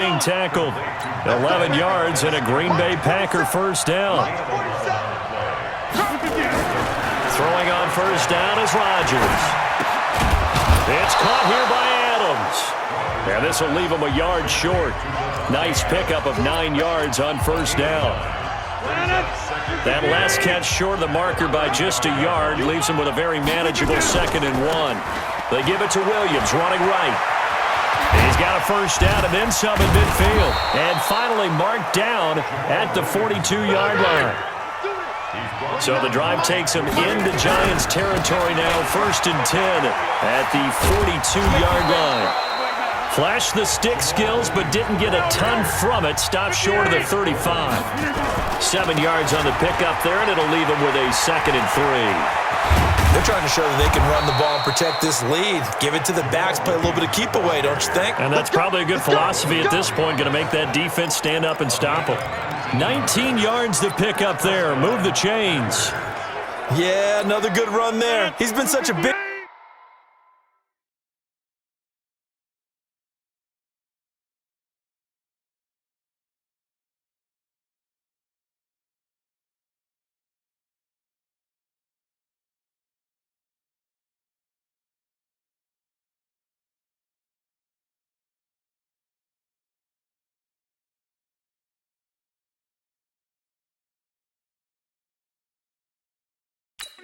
being tackled. 11 yards and a Green Bay Packer first down. Throwing on first down is Rodgers. It's caught here by Adams. And this will leave him a yard short. Nice pickup of 9 yards on first down. That last catch short of the marker by just a yard leaves him with a very manageable 2nd and 1. They give it to Williams, running right. He's got a first down and then some in midfield. And finally marked down at the 42-yard line. So the drive takes him into Giants territory now, 1st and 10 at the 42-yard line. Flashed the stick skills, but didn't get a ton from it. Stopped short of the 35. 7 yards on the pickup there, and it'll leave him with a 2nd and 3. They're trying to show that they can run the ball and protect this lead. Give it to the backs, play a little bit of keep away, don't you think? And that's probably a good philosophy at this point, going to make that defense stand up and stop them. 19 yards to pick up there. Move the chains. Yeah, another good run there. He's been such a big...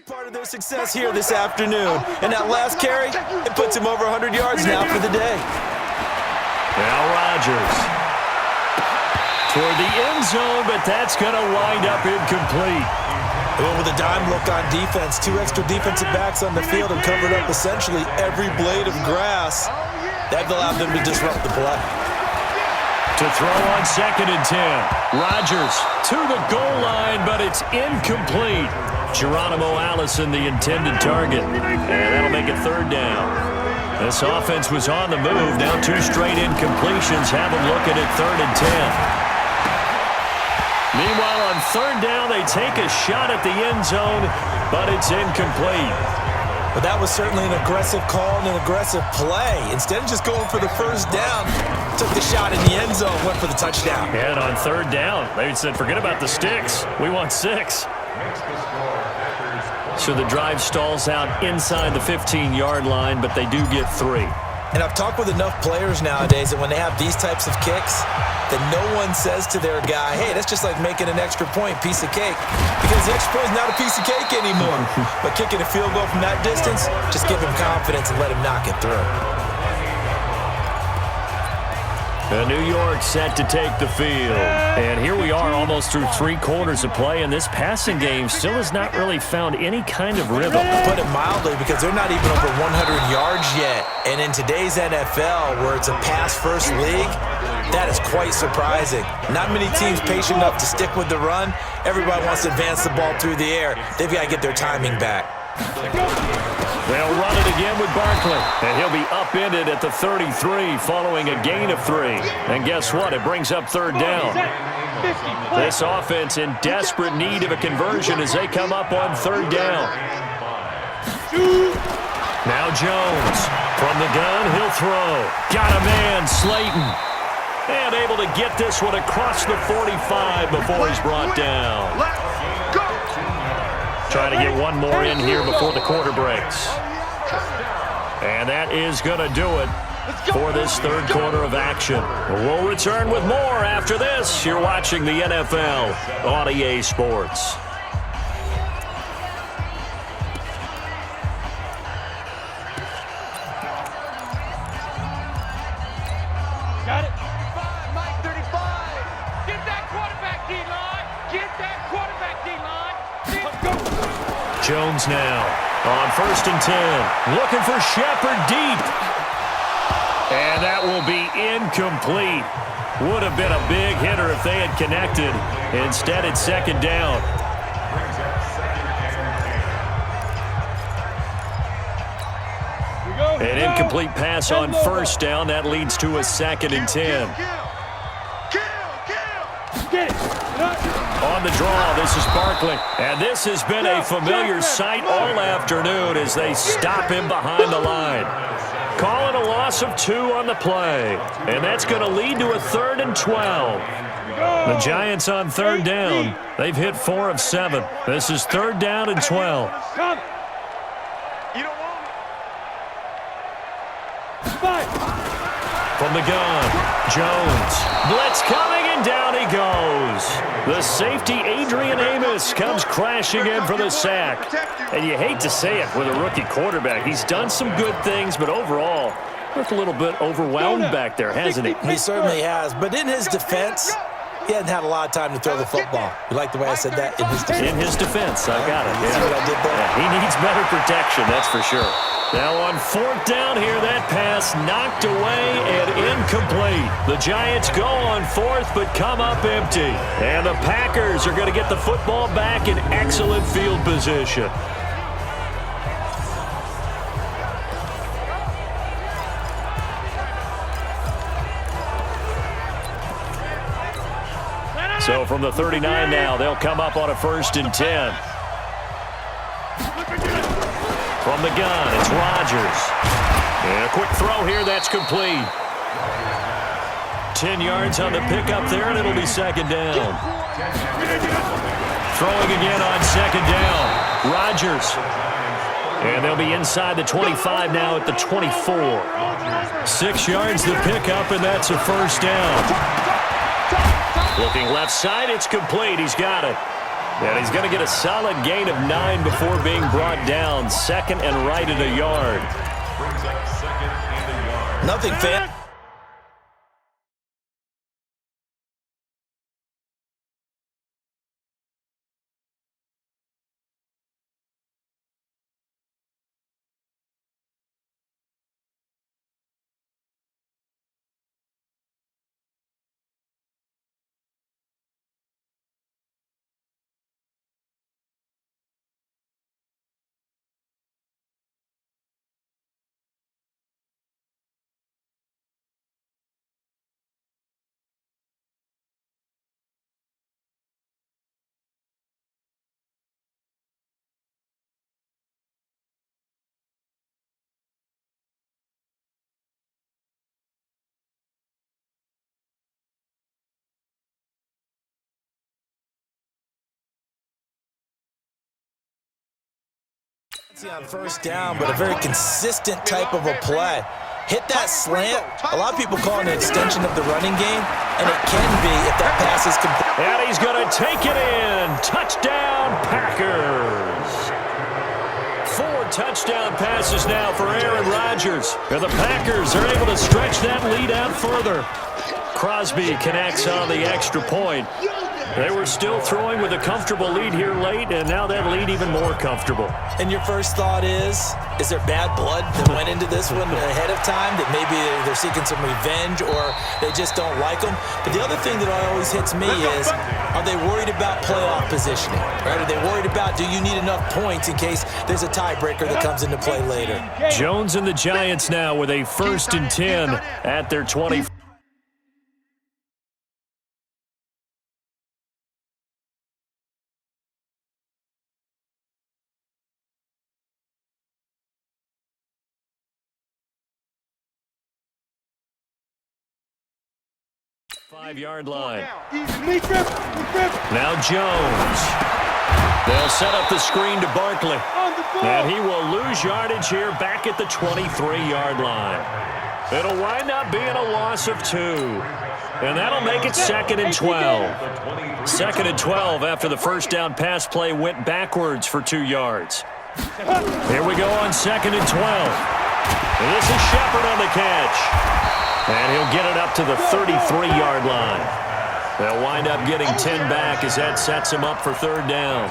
part of their success here this afternoon. And that last carry, it puts him over 100 yards now for the day. Now Rodgers toward the end zone, but that's going to wind up incomplete. Well, with a dime look on defense, 2 extra defensive backs on the field and covered up essentially every blade of grass. That allowed them to disrupt the play. To throw on 2nd and 10. Rodgers to the goal line, but it's incomplete. Geronimo Allison, the intended target. And that'll make it 3rd down. This offense was on the move. Now 2 straight incompletions have them looking at 3rd and 10. Meanwhile, on 3rd down, they take a shot at the end zone, but it's incomplete. But that was certainly an aggressive call and an aggressive play. Instead of just going for the first down, took the shot in the end zone, went for the touchdown. And on 3rd down, they said, forget about the sticks. We want 6. So the drive stalls out inside the 15-yard line, but they do get 3. And I've talked with enough players nowadays that when they have these types of kicks, that no one says to their guy, hey, that's just like making an extra point, piece of cake. Because the extra point is not a piece of cake anymore. But kicking a field goal from that distance, just give him confidence and let him knock it through. New York set to take the field. And here we are almost through 3 quarters of play, and this passing game still has not really found any kind of rhythm. To put it mildly, because they're not even over 100 yards yet. And in today's NFL, where it's a pass-first league, that is quite surprising. Not many teams patient enough to stick with the run. Everybody wants to advance the ball through the air. They've got to get their timing back. They'll run it again with Barkley, and he'll be upended at the 33 following a gain of 3. And guess what? It brings up 3rd down. This offense in desperate need of a conversion as they come up on 3rd down. Now Jones from the gun, he'll throw. Got a man, Slayton. And able to get this one across the 45 before he's brought down. Trying to get one more in here before the quarter breaks. And that is going to do it for this 3rd quarter of action. We'll return with more after this. You're watching the NFL on EA Sports. Got it. 35, Mike 35. Get that quarterback D-line. Get that quarterback D-line. Let's go. Jones now on 1st and 10. Looking for Shepard deep. And that will be incomplete. Would have been a big hitter if they had connected. Instead, it's 2nd down. An incomplete pass on 1st down. That leads to a 2nd and 10. On the draw, this is Barkley. And this has been a familiar sight all afternoon as they stop him behind the line. Call it a loss of 2 on the play. And that's going to lead to a 3rd and 12. The Giants on 3rd down. They've hit 4 of 7. This is 3rd down and 12. From the gun, Jones. Blitz coming, and down he goes. The safety, Adrian Amos, comes crashing in for the sack. And you hate to say it with a rookie quarterback. He's done some good things, but overall, looked a little bit overwhelmed back there, hasn't he? He certainly has. But in his defense, he hasn't had a lot of time to throw the football. You like the way I said that? In his defense. In his defense, I got it. You see what I did there? Yeah, he needs better protection, that's for sure. Now on 4th down here, that pass knocked away and incomplete. The Giants go on 4th but come up empty. And the Packers are going to get the football back in excellent field position. So from the 39 now, they'll come up on a 1st and 10. From the gun, it's Rodgers. And a quick throw here, that's complete. 10 yards on the pickup there, and it'll be 2nd down. Throwing again on 2nd down. Rodgers. And they'll be inside the 25 now at the 24. 6 yards the pickup, and that's a 1st down. Looking left side, it's complete. He's got it. And he's going to get a solid gain of 9 before being brought down. 2nd and right at a yard. Nothing fan. On 1st down, but a very consistent type of a play. Hit that slant. A lot of people call it an extension of the running game, and it can be if that pass is complete. And he's going to take it in. Touchdown, Packers. 4 touchdown passes now for Aaron Rodgers. And the Packers are able to stretch that lead out further. Crosby connects on the extra point. They were still throwing with a comfortable lead here late, and now that lead even more comfortable. And your first thought is there bad blood that went into this one ahead of time, that maybe they're seeking some revenge or they just don't like them? But the other thing that always hits me is, are they worried about playoff positioning? Right? Are they worried about, do you need enough points in case there's a tiebreaker that comes into play later? Jones and the Giants now with a 1st and 10 at their 20. Five-yard line. Now Jones. They'll set up the screen to Barkley. And he will lose yardage here back at the 23-yard line. It'll wind up being a loss of 2. And that'll make it 2nd and 12. 2nd and 12 after the 1st down pass play went backwards for 2 yards. Here we go on 2nd and 12. And this is Shepard on the catch. And he'll get it up to the 33-yard line. They'll wind up getting 10 back as that sets him up for 3rd down.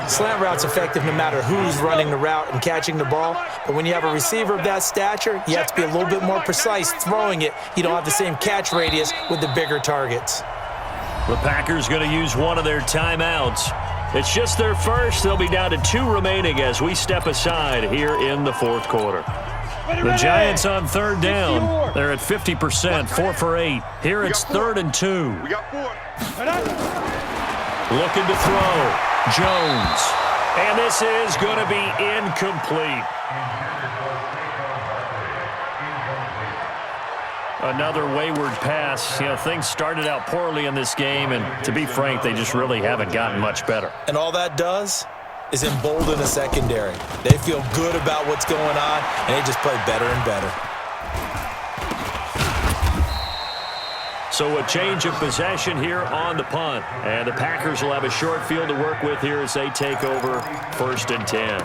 Slant route's effective no matter who's running the route and catching the ball. But when you have a receiver of that stature, you have to be a little bit more precise throwing it. You don't have the same catch radius with the bigger targets. The Packers going to use one of their timeouts. It's just their first. They'll be down to 2 remaining as we step aside here in the 4th quarter. The Giants on 3rd down. They're at 50%, 4 for 8. Here it's 3rd and 2. Looking to throw. Jones. And this is going to be incomplete. Another wayward pass. You know, things started out poorly in this game, and to be frank, they just really haven't gotten much better. And all that does is embolden the secondary. They feel good about what's going on, and they just play better and better. So a change of possession here on the punt. And the Packers will have a short field to work with here as they take over 1st and 10.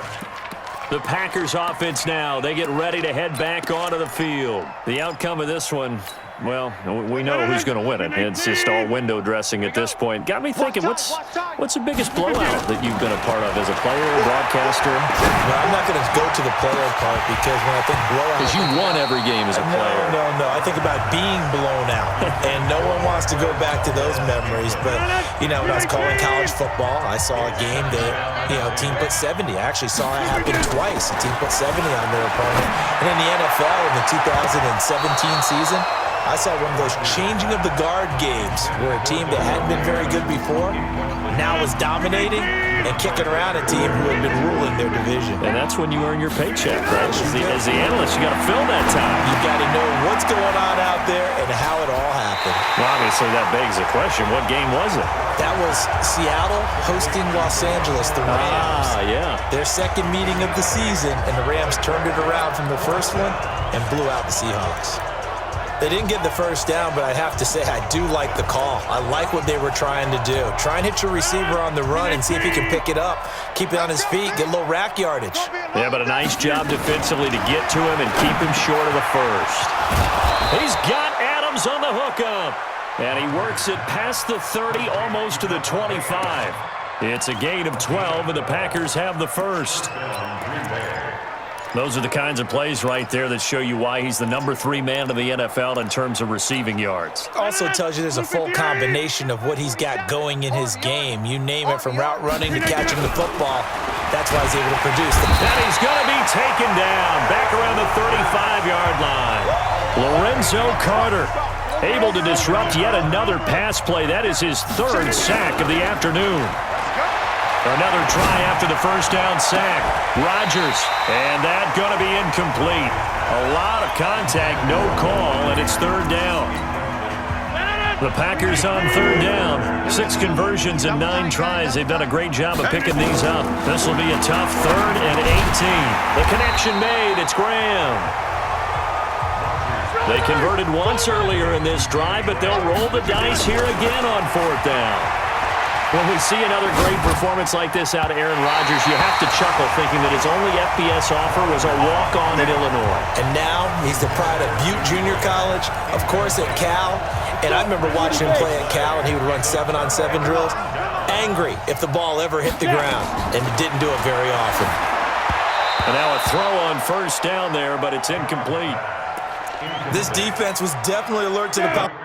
The Packers offense now. They get ready to head back onto the field. The outcome of this one, well, we know who's going to win it. It's just all window dressing at this point. Got me thinking, what's the biggest blowout that you've been a part of as a player or broadcaster? No, I'm not going to go to the player part because when I think blowout... Because you won every game as a player. No. I think about being blown out, and no one wants to go back to those memories. But, you know, when I was calling college football, I saw a game that, you know, a team put 70. I actually saw it happen twice. A team put 70 on their opponent. And in the NFL in the 2017 season, I saw one of those changing of the guard games where a team that hadn't been very good before now was dominating and kicking around a team who had been ruling their division. And that's when you earn your paycheck, right? As the analyst, you got to fill that time. You got to know what's going on out there and how it all happened. Well, obviously, that begs the question, what game was it? That was Seattle hosting Los Angeles, the Rams. Yeah. Their second meeting of the season, and the Rams turned it around from the first one and blew out the Seahawks. They didn't get the first down, but I have to say I do like the call. I like what they were trying to do. Try and hit your receiver on the run and see if he can pick it up, keep it on his feet, get a little rack yardage. Yeah, but a nice job defensively to get to him and keep him short of the first. He's got Adams on the hookup. And he works it past the 30, almost to the 25. It's a gain of 12, and the Packers have the first. Those are the kinds of plays right there that show you why he's the number 3 man of the NFL in terms of receiving yards. Also tells you there's a full combination of what he's got going in his game. You name it, from route running to catching the football. That's why he's able to produce them. And he's going to be taken down back around the 35-yard line. Lorenzo Carter able to disrupt yet another pass play. That is his 3rd sack of the afternoon. Another try after the first down sack. Rodgers, and that going to be incomplete. A lot of contact, no call, and it's 3rd down. The Packers on 3rd down. 6 conversions and 9 tries. They've done a great job of picking these up. This will be a tough 3rd and 18. The connection made. It's Graham. They converted once earlier in this drive, but they'll roll the dice here again on 4th down. When we see another great performance like this out of Aaron Rodgers, you have to chuckle thinking that his only FBS offer was a walk-on at Illinois. And now he's the pride of Butte Junior College, of course at Cal. And I remember watching him play at Cal, and he would run 7-on-7 drills. Angry if the ball ever hit the ground, and he didn't do it very often. And now a throw on 1st down there, but it's incomplete. This defense was definitely alert to the power.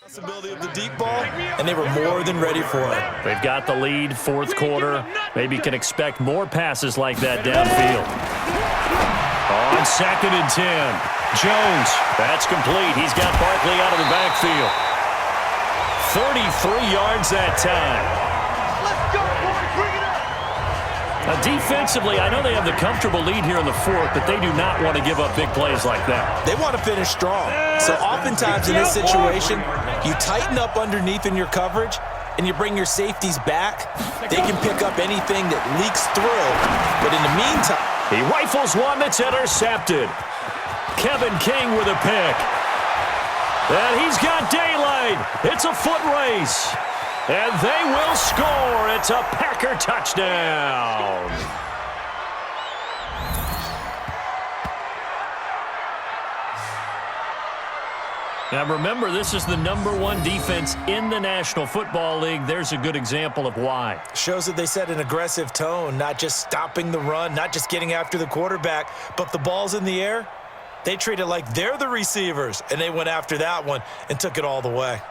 Possibility of the deep ball, and they were more than ready for it. They've got the lead, 4th quarter. Maybe can expect more passes like that downfield. On 2nd and 10. Jones, that's complete. He's got Barkley out of the backfield. 33 yards that time. Let's go, boys. Bring it up. Now, defensively, I know they have the comfortable lead here in the 4th, but they do not want to give up big plays like that. They want to finish strong. So oftentimes in this situation, you tighten up underneath in your coverage, and you bring your safeties back. They can pick up anything that leaks through. But in the meantime, he rifles one that's intercepted. Kevin King with a pick. And he's got daylight. It's a foot race. And they will score. It's a Packer touchdown. Now remember, this is the number 1 defense in the National Football League. There's a good example of why. Shows that they set an aggressive tone, not just stopping the run, not just getting after the quarterback, but the ball's in the air. They treat it like they're the receivers, and they went after that one and took it all the way.